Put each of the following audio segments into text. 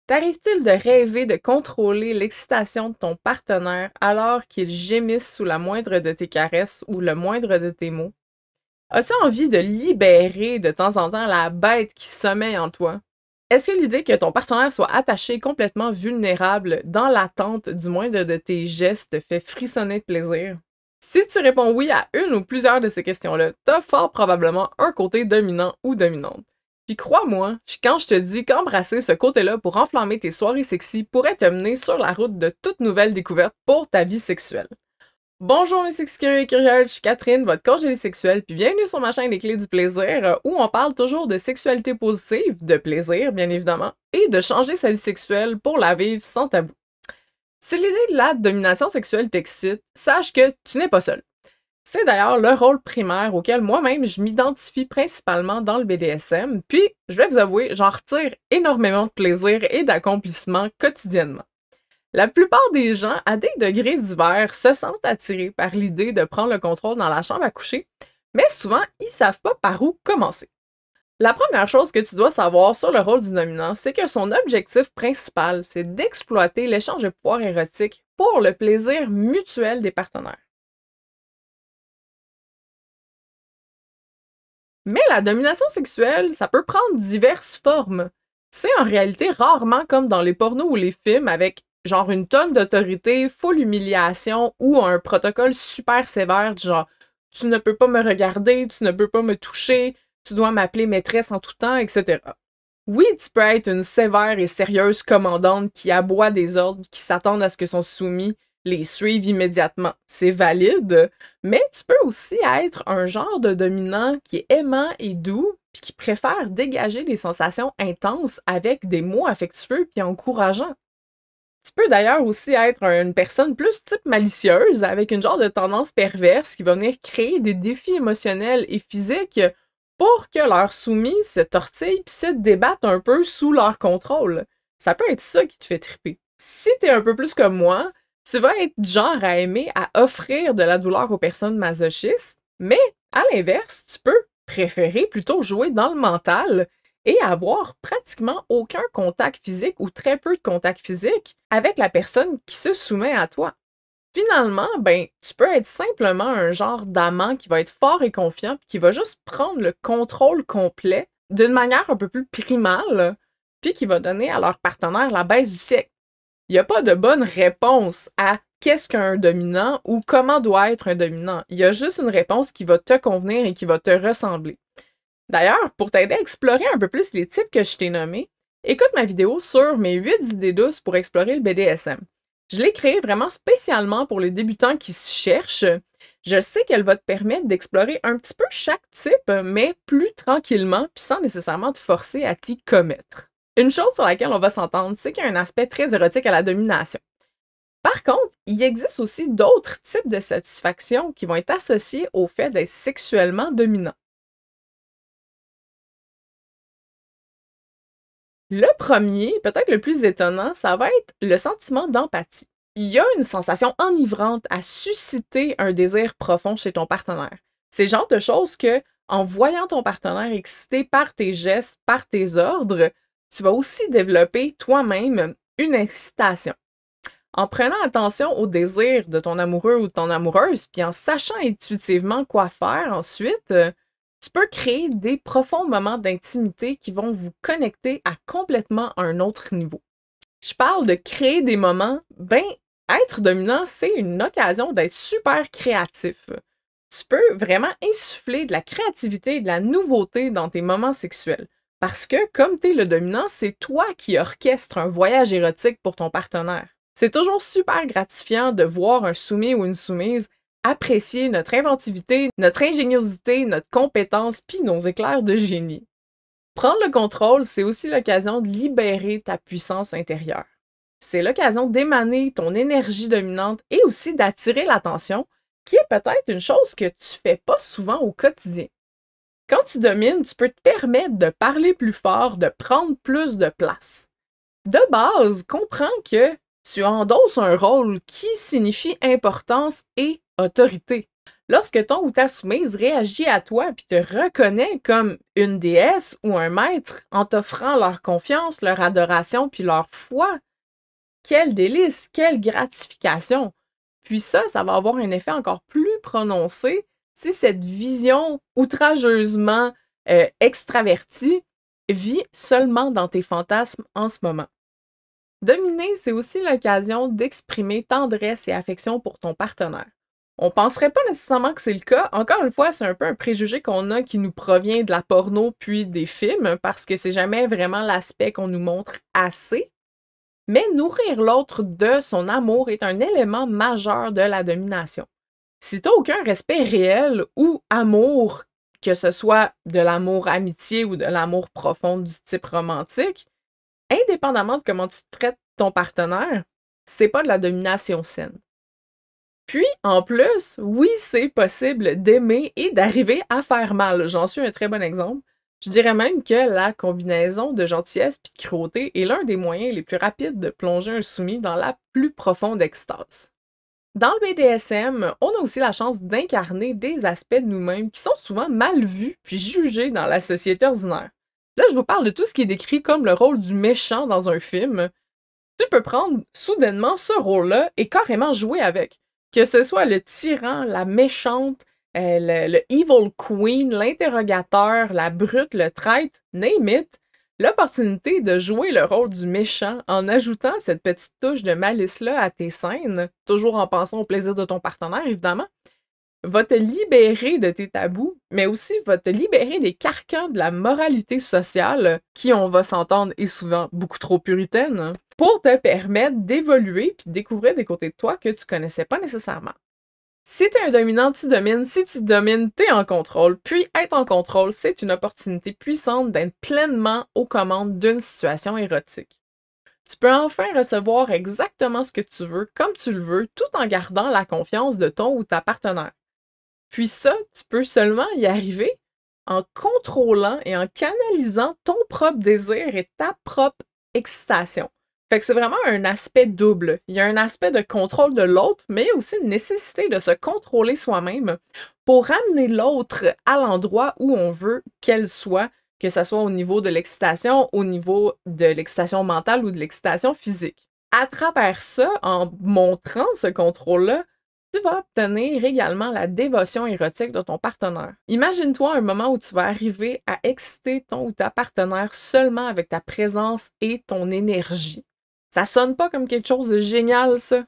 T'arrive-t-il de rêver de contrôler l'excitation de ton partenaire alors qu'il gémisse sous la moindre de tes caresses ou le moindre de tes mots? As-tu envie de libérer de temps en temps la bête qui sommeille en toi? Est-ce que l'idée que ton partenaire soit attaché complètement vulnérable dans l'attente du moindre de tes gestes te fait frissonner de plaisir? Si tu réponds oui à une ou plusieurs de ces questions-là, t'as fort probablement un côté dominant ou dominante. Puis crois-moi, quand je te dis qu'embrasser ce côté-là pour enflammer tes soirées sexy pourrait te mener sur la route de toute nouvelle découverte pour ta vie sexuelle. Bonjour mes sexy curieux et curieuses, je suis Catherine, votre coach de vie sexuelle, puis bienvenue sur ma chaîne Les Clés du plaisir, où on parle toujours de sexualité positive, de plaisir bien évidemment, et de changer sa vie sexuelle pour la vivre sans tabou. Si l'idée de la domination sexuelle t'excite, sache que tu n'es pas seul. C'est d'ailleurs le rôle primaire auquel moi-même je m'identifie principalement dans le BDSM, puis je vais vous avouer, j'en retire énormément de plaisir et d'accomplissement quotidiennement. La plupart des gens, à des degrés divers, se sentent attirés par l'idée de prendre le contrôle dans la chambre à coucher, mais souvent, ils savent pas par où commencer. La première chose que tu dois savoir sur le rôle du dominant, c'est que son objectif principal, c'est d'exploiter l'échange de pouvoir érotique pour le plaisir mutuel des partenaires. Mais la domination sexuelle, ça peut prendre diverses formes. C'est en réalité rarement comme dans les pornos ou les films avec genre une tonne d'autorité, full humiliation ou un protocole super sévère du genre tu ne peux pas me regarder, tu ne peux pas me toucher, tu dois m'appeler maîtresse en tout temps, etc. Oui, tu peux être une sévère et sérieuse commandante qui aboie des ordres, qui s'attendent à ce que son soumis les suive immédiatement. C'est valide, mais tu peux aussi être un genre de dominant qui est aimant et doux, puis qui préfère dégager des sensations intenses avec des mots affectueux puis encourageants. Tu peux d'ailleurs aussi être une personne plus type malicieuse, avec une genre de tendance perverse qui va venir créer des défis émotionnels et physiques pour que leurs soumis se tortillent puis se débattent un peu sous leur contrôle. Ça peut être ça qui te fait triper. Si t'es un peu plus comme moi, tu vas être du genre à aimer à offrir de la douleur aux personnes masochistes, mais à l'inverse, tu peux préférer plutôt jouer dans le mental et avoir pratiquement aucun contact physique ou très peu de contact physique avec la personne qui se soumet à toi. Finalement, ben, tu peux être simplement un genre d'amant qui va être fort et confiant puis qui va juste prendre le contrôle complet d'une manière un peu plus primale puis qui va donner à leur partenaire la baisse du siècle. Il n'y a pas de bonne réponse à qu'est-ce qu'un dominant ou comment doit être un dominant. Il y a juste une réponse qui va te convenir et qui va te ressembler. D'ailleurs, pour t'aider à explorer un peu plus les types que je t'ai nommés, écoute ma vidéo sur mes 8 idées douces pour explorer le BDSM. Je l'ai créée vraiment spécialement pour les débutants qui se cherchent. Je sais qu'elle va te permettre d'explorer un petit peu chaque type, mais plus tranquillement, puis sans nécessairement te forcer à t'y commettre. Une chose sur laquelle on va s'entendre, c'est qu'il y a un aspect très érotique à la domination. Par contre, il existe aussi d'autres types de satisfaction qui vont être associés au fait d'être sexuellement dominant. Le premier, peut-être le plus étonnant, ça va être le sentiment d'empathie. Il y a une sensation enivrante à susciter un désir profond chez ton partenaire. C'est le genre de choses que, en voyant ton partenaire excité par tes gestes, par tes ordres, tu vas aussi développer toi-même une excitation. En prenant attention au désir de ton amoureux ou de ton amoureuse, puis en sachant intuitivement quoi faire ensuite, tu peux créer des profonds moments d'intimité qui vont vous connecter à complètement un autre niveau. Je parle de créer des moments, ben, être dominant, c'est une occasion d'être super créatif. Tu peux vraiment insuffler de la créativité et de la nouveauté dans tes moments sexuels. Parce que, comme t'es le dominant, c'est toi qui orchestre un voyage érotique pour ton partenaire. C'est toujours super gratifiant de voir un soumis ou une soumise apprécier notre inventivité, notre ingéniosité, notre compétence, puis nos éclairs de génie. Prendre le contrôle, c'est aussi l'occasion de libérer ta puissance intérieure. C'est l'occasion d'émaner ton énergie dominante et aussi d'attirer l'attention, qui est peut-être une chose que tu fais pas souvent au quotidien. Quand tu domines, tu peux te permettre de parler plus fort, de prendre plus de place. De base, comprends que tu endosses un rôle qui signifie importance et autorité. Lorsque ton ou ta soumise réagit à toi puis te reconnaît comme une déesse ou un maître en t'offrant leur confiance, leur adoration puis leur foi, quel délice, quelle gratification! Puis ça va avoir un effet encore plus prononcé si cette vision outrageusement extravertie vit seulement dans tes fantasmes en ce moment. Dominer, c'est aussi l'occasion d'exprimer tendresse et affection pour ton partenaire. On penserait pas nécessairement que c'est le cas. Encore une fois, c'est un peu un préjugé qu'on a qui nous provient de la porno puis des films, parce que c'est jamais vraiment l'aspect qu'on nous montre assez. Mais nourrir l'autre de son amour est un élément majeur de la domination. Si t'as aucun respect réel ou amour, que ce soit de l'amour amitié ou de l'amour profond du type romantique, indépendamment de comment tu traites ton partenaire, c'est pas de la domination saine. Puis, en plus, oui, c'est possible d'aimer et d'arriver à faire mal. J'en suis un très bon exemple. Je dirais même que la combinaison de gentillesse et de cruauté est l'un des moyens les plus rapides de plonger un soumis dans la plus profonde extase. Dans le BDSM, on a aussi la chance d'incarner des aspects de nous-mêmes qui sont souvent mal vus puis jugés dans la société ordinaire. Là, je vous parle de tout ce qui est décrit comme le rôle du méchant dans un film. Tu peux prendre soudainement ce rôle-là et carrément jouer avec. Que ce soit le tyran, la méchante, le evil queen, l'interrogateur, la brute, le traître, name it, l'opportunité de jouer le rôle du méchant en ajoutant cette petite touche de malice-là à tes scènes, toujours en pensant au plaisir de ton partenaire, évidemment, va te libérer de tes tabous, mais aussi va te libérer des carcans de la moralité sociale, qui, on va s'entendre, est souvent beaucoup trop puritaine, pour te permettre d'évoluer puis de découvrir des côtés de toi que tu connaissais pas nécessairement. Si t'es un dominant, tu domines. Si tu domines, t'es en contrôle. Puis être en contrôle, c'est une opportunité puissante d'être pleinement aux commandes d'une situation érotique. Tu peux enfin recevoir exactement ce que tu veux, comme tu le veux, tout en gardant la confiance de ton ou ta partenaire. Puis ça, tu peux seulement y arriver en contrôlant et en canalisant ton propre désir et ta propre excitation. Fait que c'est vraiment un aspect double. Il y a un aspect de contrôle de l'autre, mais il y a aussi une nécessité de se contrôler soi-même pour amener l'autre à l'endroit où on veut qu'elle soit, que ce soit au niveau de l'excitation, au niveau de l'excitation mentale ou de l'excitation physique. À travers ça, en montrant ce contrôle-là, tu vas obtenir également la dévotion érotique de ton partenaire. Imagine-toi un moment où tu vas arriver à exciter ton ou ta partenaire seulement avec ta présence et ton énergie. Ça sonne pas comme quelque chose de génial, ça?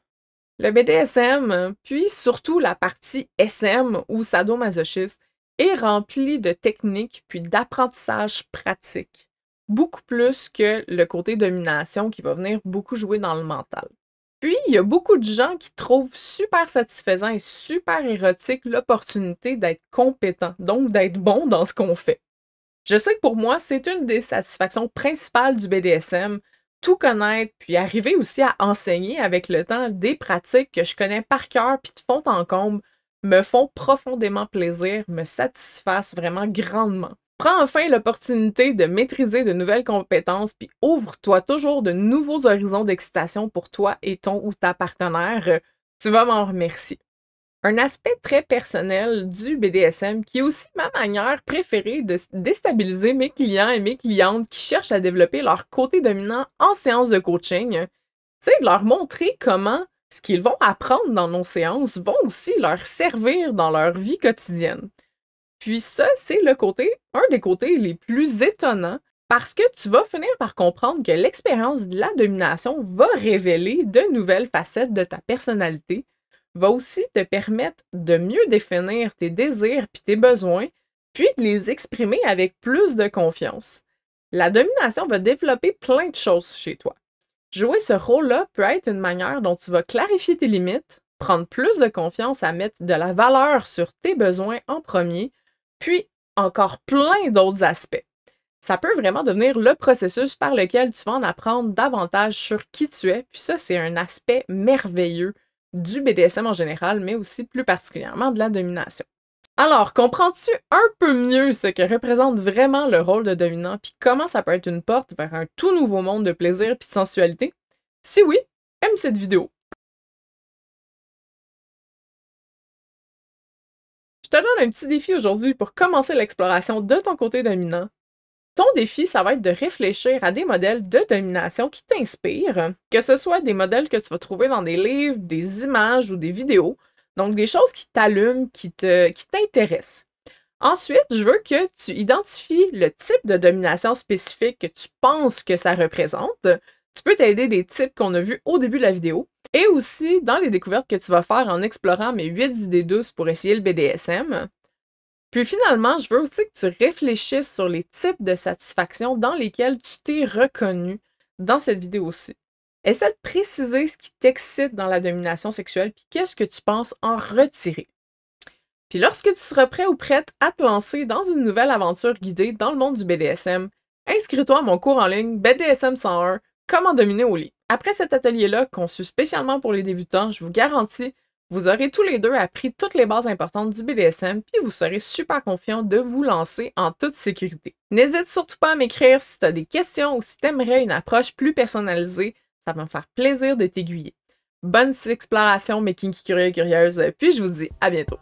Le BDSM, puis surtout la partie SM ou sadomasochiste, est rempli de techniques puis d'apprentissage pratique. Beaucoup plus que le côté domination qui va venir beaucoup jouer dans le mental. Puis, il y a beaucoup de gens qui trouvent super satisfaisant et super érotique l'opportunité d'être compétent, donc d'être bon dans ce qu'on fait. Je sais que pour moi, c'est une des satisfactions principales du BDSM, tout connaître, puis arriver aussi à enseigner avec le temps des pratiques que je connais par cœur puis de fond en comble, me font profondément plaisir, me satisfassent vraiment grandement. Prends enfin l'opportunité de maîtriser de nouvelles compétences, puis ouvre-toi toujours de nouveaux horizons d'excitation pour toi et ton ou ta partenaire. Tu vas m'en remercier. Un aspect très personnel du BDSM qui est aussi ma manière préférée de déstabiliser mes clients et mes clientes qui cherchent à développer leur côté dominant en séance de coaching, c'est de leur montrer comment ce qu'ils vont apprendre dans nos séances vont aussi leur servir dans leur vie quotidienne. Puis ça, c'est un des côtés les plus étonnants parce que tu vas finir par comprendre que l'expérience de la domination va révéler de nouvelles facettes de ta personnalité, va aussi te permettre de mieux définir tes désirs puis tes besoins, puis de les exprimer avec plus de confiance. La domination va développer plein de choses chez toi. Jouer ce rôle-là peut être une manière dont tu vas clarifier tes limites, prendre plus de confiance à mettre de la valeur sur tes besoins en premier, puis encore plein d'autres aspects. Ça peut vraiment devenir le processus par lequel tu vas en apprendre davantage sur qui tu es, puis ça, c'est un aspect merveilleux du BDSM en général, mais aussi plus particulièrement de la domination. Alors, comprends-tu un peu mieux ce que représente vraiment le rôle de dominant, puis comment ça peut être une porte vers un tout nouveau monde de plaisir puis de sensualité? Si oui, aime cette vidéo. te donne un petit défi aujourd'hui pour commencer l'exploration de ton côté dominant. Ton défi, ça va être de réfléchir à des modèles de domination qui t'inspirent, que ce soit des modèles que tu vas trouver dans des livres, des images ou des vidéos, donc des choses qui t'allument, qui t'intéressent. Ensuite, je veux que tu identifies le type de domination spécifique que tu penses que ça représente. Tu peux t'aider des types qu'on a vus au début de la vidéo, et aussi dans les découvertes que tu vas faire en explorant mes 8 idées douces pour essayer le BDSM. Puis finalement, je veux aussi que tu réfléchisses sur les types de satisfaction dans lesquels tu t'es reconnu dans cette vidéo-ci. Essaie de préciser ce qui t'excite dans la domination sexuelle, puis qu'est-ce que tu penses en retirer. Puis lorsque tu seras prêt ou prête à te lancer dans une nouvelle aventure guidée dans le monde du BDSM, inscris-toi à mon cours en ligne BDSM 101, Comment dominer au lit. Après cet atelier-là, conçu spécialement pour les débutants, je vous garantis, vous aurez tous les deux appris toutes les bases importantes du BDSM, puis vous serez super confiants de vous lancer en toute sécurité. N'hésite surtout pas à m'écrire si tu as des questions ou si tu aimerais une approche plus personnalisée, ça va me faire plaisir de t'aiguiller. Bonne exploration mes kinky curieux et curieuses, puis je vous dis à bientôt.